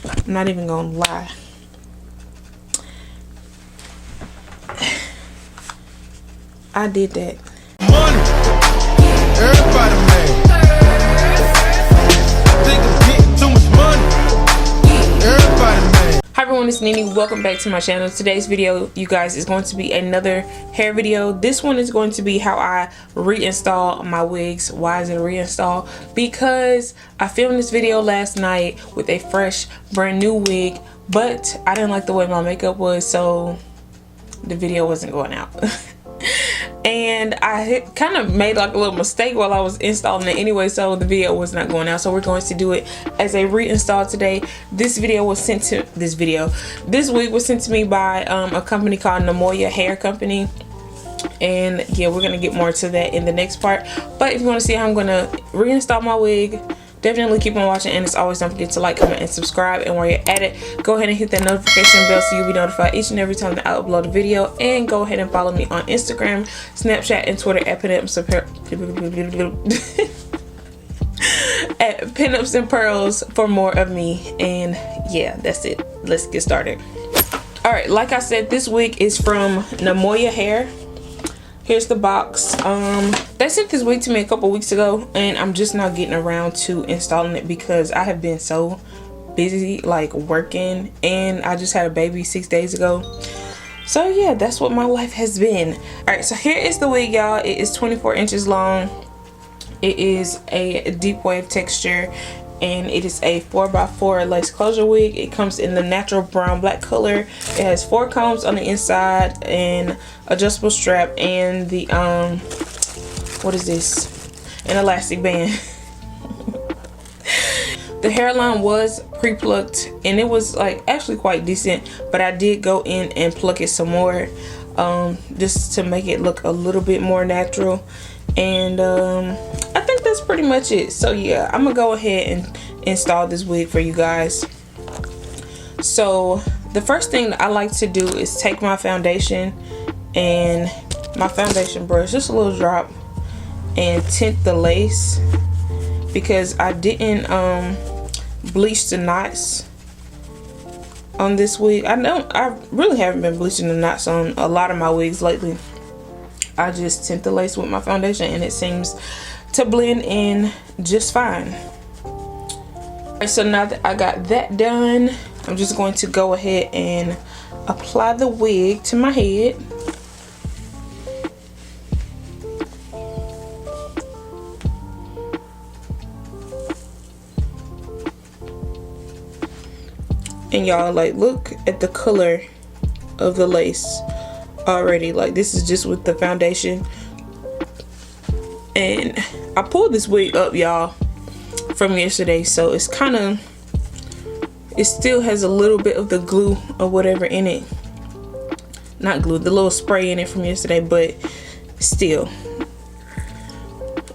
I'm not even gonna lie. I did that. Money, everybody mad. Think I'm getting too much money. Everybody mad. Hi everyone, it's Nee-Nee. Welcome back to my channel. Today's video, you guys, is going to be another hair video. This one is going to be how I reinstall my wigs. Why is it a reinstall? Because I filmed this video last night with a fresh, brand new wig, but I didn't like the way my makeup was, so the video wasn't going out. And I kind of made like a little mistake while I was installing it anyway, so the video was not going out. So we're going to do it as a reinstall today. This wig was sent to me by a company called Namoya hair company, and yeah, we're gonna get more to that in the next part. But if you want to see how I'm gonna reinstall my wig, definitely keep on watching, and as always, don't forget to like, comment, and subscribe. And while you're at it, go ahead and hit that notification bell so you'll be notified each and every time that I upload a video. And go ahead and follow me on Instagram, Snapchat, and Twitter at PinupsAndPearls for more of me. And yeah, that's it. Let's get started. All right, like I said, this wig is from Namoya hair. Here's the box. They sent this wig to me a couple weeks ago, and I'm just now getting around to installing it because I have been so busy, like working, and I just had a baby 6 days ago. So yeah, that's what my life has been. All right, so here is the wig, y'all. It is 24 inches long. It is a deep wave texture, and it is a 4x4 lace closure wig. It comes in the natural brown black color. It has 4 combs on the inside, and adjustable strap, and the what is this, an elastic band. The hairline was pre-plucked, and it was like actually quite decent, but I did go in and pluck it some more, just to make it look a little bit more natural. And I think that's pretty much it. So yeah, I'm gonna go ahead and install this wig for you guys. So the first thing that I like to do is take my foundation and my foundation brush, just a little drop, and tint the lace, because I didn't bleach the knots on this wig. I really haven't been bleaching the knots on a lot of my wigs lately. I just tint the lace with my foundation, and it seems to blend in just fine. Alright, so now that I got that done, I'm just going to go ahead and apply the wig to my head. And y'all, like, look at the color of the lace already. Like, this is just with the foundation. And I pulled this wig up, y'all, from yesterday, so it's kind of, it still has a little bit of the glue or whatever in it. Not glue, the little spray in it from yesterday, but still.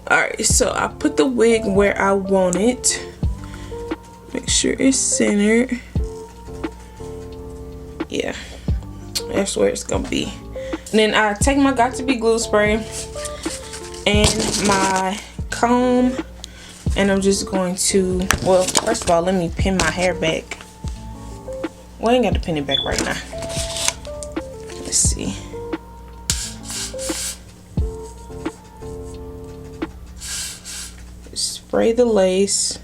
Alright, so I put the wig where I want it. Make sure it's centered. Yeah, that's where it's gonna be. And then I take my Got To Be glue spray and my comb, and I'm just going to, well, first of all, let me pin my hair back. Well, I ain't got to pin it back right now. Let's see. Spray the lace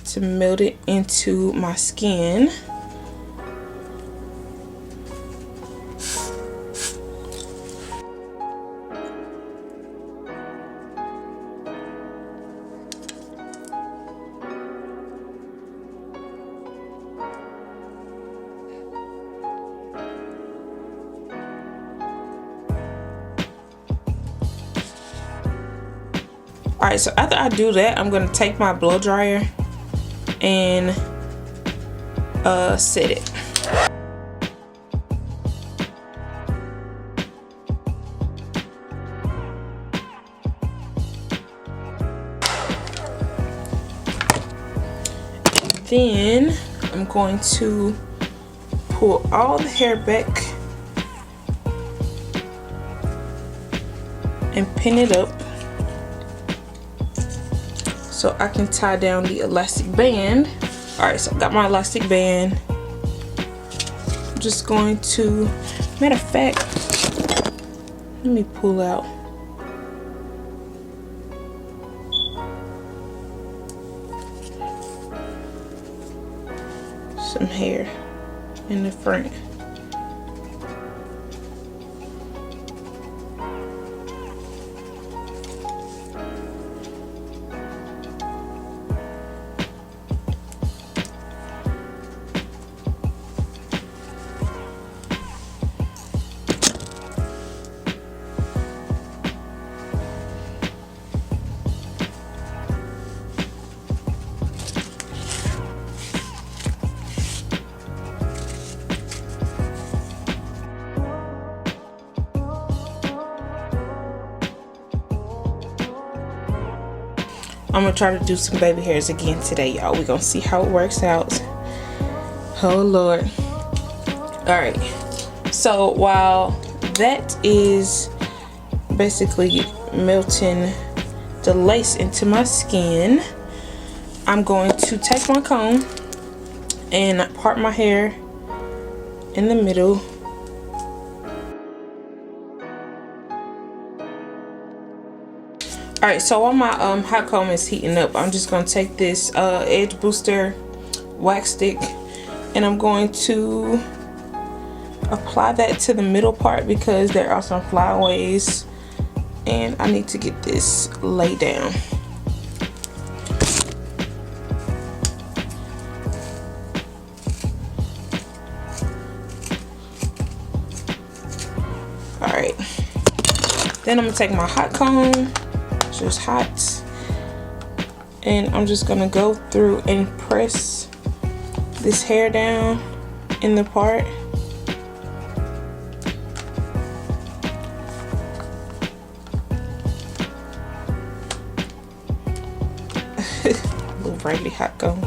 to melt it into my skin. Alright, so after I do that, I'm going to take my blow dryer and set it. Then I'm going to pull all the hair back and pin it up so I can tie down the elastic band. Alright, so I got my elastic band. I'm just going to, matter of fact, let me pull out some hair in the front. I'm gonna try to do some baby hairs again today, y'all. We're gonna see how it works out. Oh Lord. Alright, so while that is basically melting the lace into my skin, I'm going to take my comb and part my hair in the middle. Alright, so while my hot comb is heating up, I'm just going to take this Edge Booster wax stick and I'm going to apply that to the middle part because there are some flyaways and I need to get this laid down. Alright, then I'm going to take my hot comb. Just hot, and I'm just gonna go through and press this hair down in the part. Little raggedy hot comb.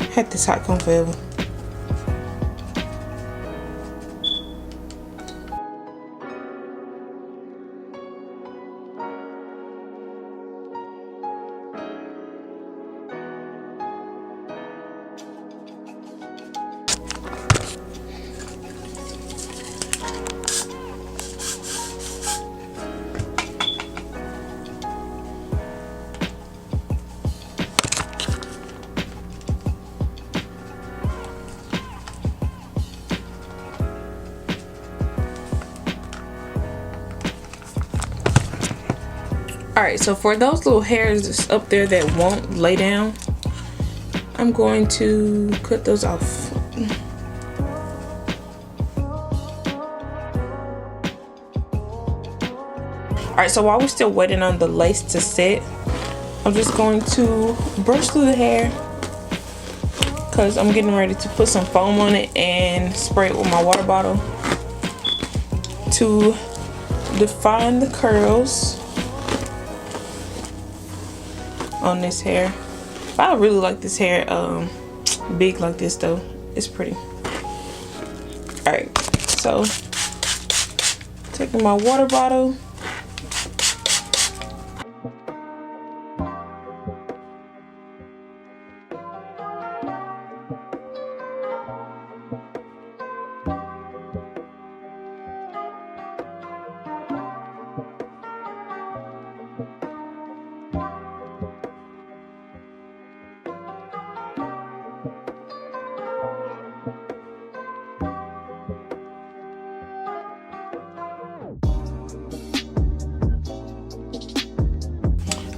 I had this hot comb forever. Alright, so for those little hairs that's up there that won't lay down, I'm going to cut those off. Alright, so while we're still waiting on the lace to set, I'm just going to brush through the hair because I'm getting ready to put some foam on it and spray it with my water bottle to define the curls on this hair. I really like this hair big like this though. It's pretty. Alright, so taking my water bottle.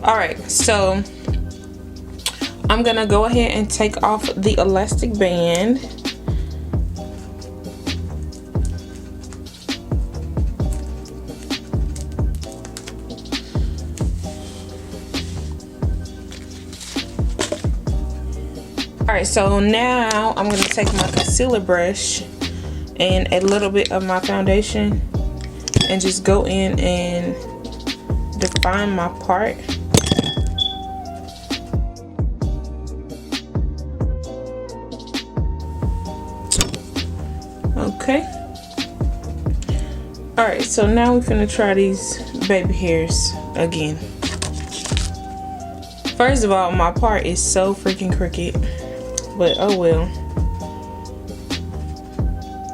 Alright, so I'm gonna go ahead and take off the elastic band. Alright, so now I'm gonna take my concealer brush and a little bit of my foundation and just go in and define my part. Okay. Alright, so now we're gonna try these baby hairs again. First of all, my part is so freaking crooked. but oh well.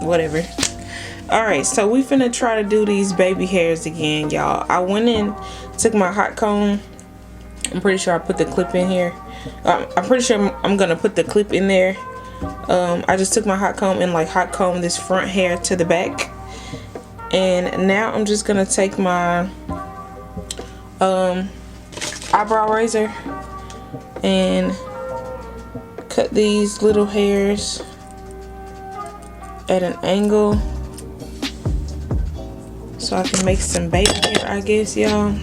Whatever. Alright, so we finna try to do these baby hairs again, y'all. I went in, took my hot comb. I'm pretty sure I put the clip in here. I'm pretty sure I'm gonna put the clip in there. I just took my hot comb and like hot comb this front hair to the back. And now I'm just gonna take my eyebrow razor and cut these little hairs at an angle so I can make some baby hair, I guess, y'all.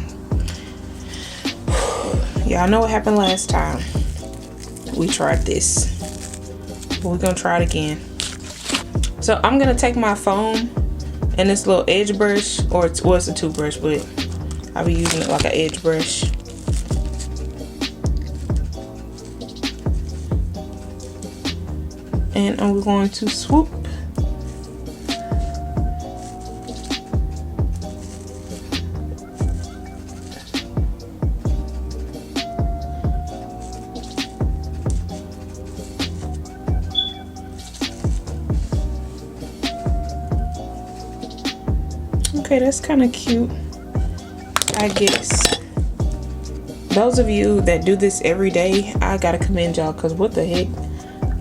Y'all know what happened last time we tried this, but we're gonna try it again. So I'm gonna take my foam and this little edge brush, or it's a toothbrush, but I'll be using it like an edge brush. And I'm going to swoop. Okay, that's kind of cute, I guess. Those of you that do this every day, I gotta commend y'all, because what the heck?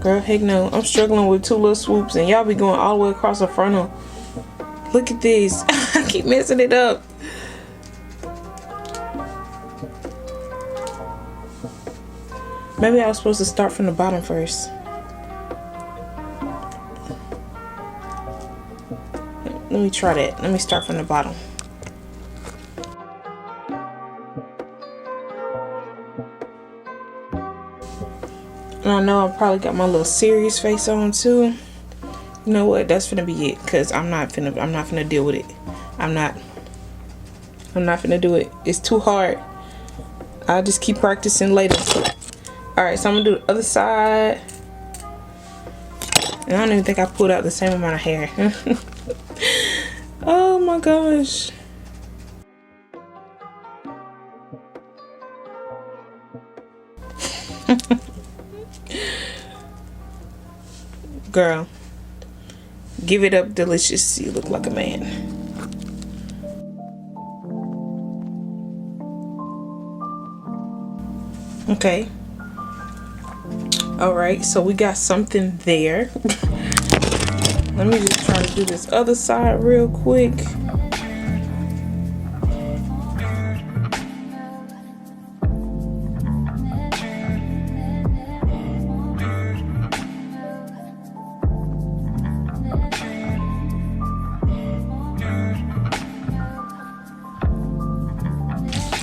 Girl, heck no. I'm struggling with 2 little swoops and y'all be going all the way across the frontal. Look at this. I keep messing it up. Maybe I was supposed to start from the bottom first. Let me try that. Let me start from the bottom. And I know I probably got my little serious face on too. You know what? That's finna be it, cause I'm not finna deal with it. I'm not finna do it. It's too hard. I'll just keep practicing later. All right, so I'm gonna do the other side. And I don't even think I pulled out the same amount of hair. Oh my gosh. Girl, give it up, delicious. You look like a man. Okay. All right, so we got something there. Let me just try to do this other side real quick.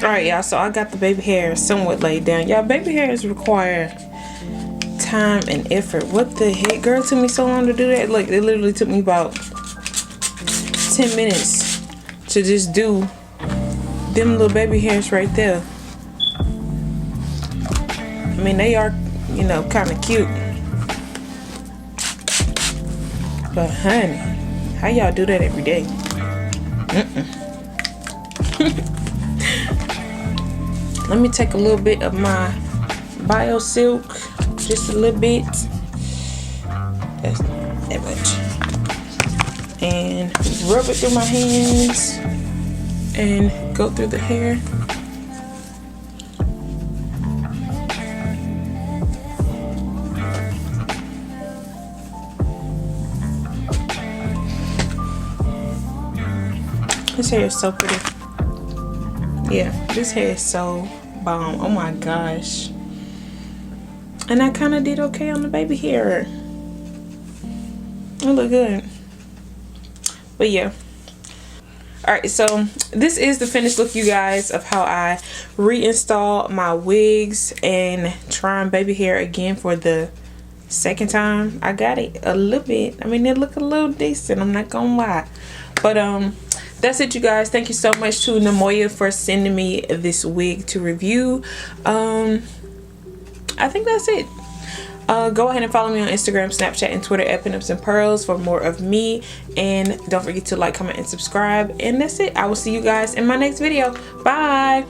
Alright, y'all, so I got the baby hair somewhat laid down. Y'all, baby hairs require time and effort. What the heck? Girl, it took me so long to do that. Like, it literally took me about 10 minutes to just do them little baby hairs right there. I mean, they are, you know, kind of cute. But honey, how y'all do that every day? Let me take a little bit of my Bio Silk, just a little bit. That's that much. And rub it through my hands and go through the hair. This hair is so pretty. Yeah, this hair is so bomb. Oh my gosh. And I kind of did okay on the baby hair. It look good. But yeah. Alright, so this is the finished look, you guys, of how I reinstall my wigs and trying baby hair again for the second time. I got it a little bit. I mean, it look a little decent, I'm not gonna lie. But that's it, you guys. Thank you so much to Namoya for sending me this wig to review. I think that's it. Go ahead and follow me on Instagram, Snapchat, and Twitter at PinupsAndPearls for more of me. And don't forget to like, comment, and subscribe. And that's it. I will see you guys in my next video. Bye.